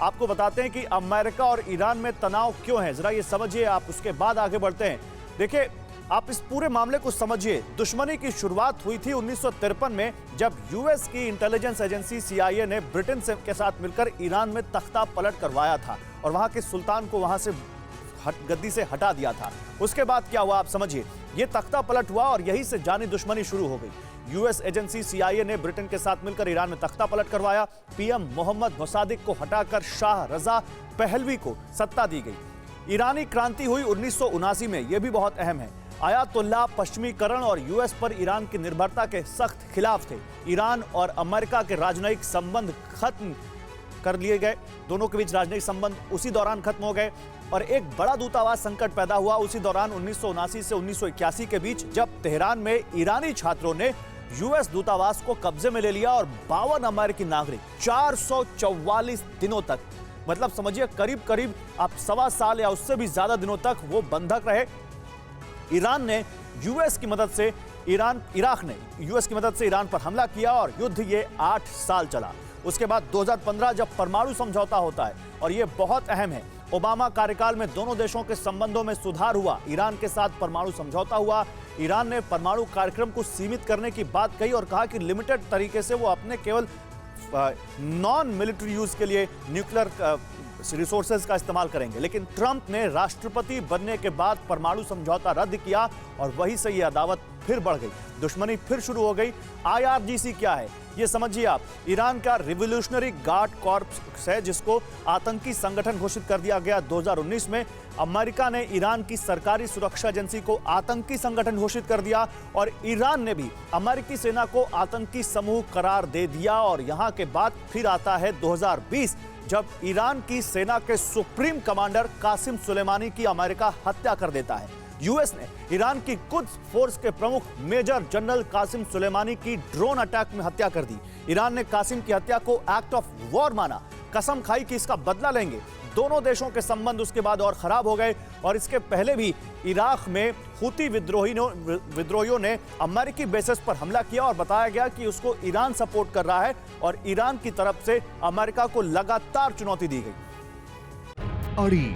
आपको बताते हैं कि अमेरिका और ईरान में तनाव क्यों है, जरा ये समझिए आप, उसके बाद आगे बढ़ते हैं। देखिए, आप इस पूरे मामले को समझिए। दुश्मनी की शुरुआत हुई थी 1953 में, जब यूएस की इंटेलिजेंस एजेंसी CIA ने ब्रिटेन के साथ मिलकर ईरान में तख्ता पलट करवाया था और वहां के सुल्तान को वहां से गद्दी से हटा दिया था। उसके बाद क्या हुआ आप समझिए। ये तख्ता पलट हुआ और यहीं से जानी दुश्मनी शुरू हो गई। यूएस एजेंसी CIA ने ब्रिटेन के साथ मिलकर ईरान में तख्ता पलट करवाया। PM मोहम्मद मोसादिक को हटाकर शाह रजा पहलवी को सत्ता दी गई। ईरानी क्रांति हुई 1979 में, यह भी बहुत अहम है। आयतुल्लाह पश्चिमीकरण और यूएस पर ईरान की निर्भरता के सख्त खिलाफ थे। ईरान और अमेरिका के राजनयिक संबंध खत्म कर लिए गए। दोनों के बीच राजनयिक संबंध उसी दौरान खत्म हो गए और एक बड़ा दूतावास संकट पैदा हुआ उसी दौरान 1979 से 1981 के बीच, जब तेहरान में ईरानी छात्रों ने यूएस दूतावास को कब्जे में ले लिया और 52 अमेरिकी नागरिक 444 दिनों तक, मतलब समझिए करीब करीब आप 1.25 साल या उससे भी ज्यादा दिनों तक वो बंधक रहे। ईराक ने यूएस की मदद से ईरान पर हमला किया और युद्ध ये 8 साल चला। उसके बाद 2015 जब परमाणु समझौता होता है, और यह बहुत अहम है, ओबामा कार्यकाल में दोनों देशों के संबंधों में सुधार हुआ। ईरान के साथ परमाणु समझौता हुआ। ईरान ने परमाणु कार्यक्रम को सीमित करने की बात कही और कहा कि लिमिटेड तरीके से वो अपने केवल नॉन मिलिट्री यूज के लिए न्यूक्लियर रिसोर्सेज का इस्तेमाल करेंगे। लेकिन ट्रंप ने राष्ट्रपति बनने के बाद परमाणु समझौता रद्द किया और वहीं से यह अदावत फिर बढ़ गई, दुश्मनी फिर शुरू हो गई। IRGC क्या है ये समझिए आप। ईरान का रिवोल्यूशनरी गार्ड कॉर्प्स है, जिसको आतंकी संगठन घोषित कर दिया गया 2019 में। अमेरिका ने ईरान की सरकारी सुरक्षा एजेंसी को आतंकी संगठन घोषित कर दिया और ईरान ने भी अमेरिकी सेना को आतंकी समूह करार दे दिया। और यहां के बाद फिर आता है 2020, जब ईरान की सेना के सुप्रीम कमांडर कासिम सुलेमानी की अमेरिका हत्या कर देता है। यूएस ने ईरान की कुद्स फोर्स के प्रमुख मेजर जनरल कासिम सुलेमानी की ड्रोन अटैक में हत्या कर दी। ईरान ने कासिम की हत्या को एक्ट ऑफ वॉर माना, कसम खाई कि इसका बदला लेंगे। दोनों देशों के संबंध उसके बाद और खराब हो गए। और इसके पहले भी इराक में हुती विद्रोहियों ने अमेरिकी बेसिस पर हमला किया और बताया गया कि उसको ईरान सपोर्ट कर रहा है और ईरान की तरफ से अमेरिका को लगातार चुनौती दी गई। अड़ी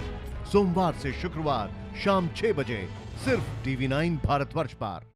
सोमवार से शुक्रवार शाम 6 बजे सिर्फ TV9 भारतवर्ष पर।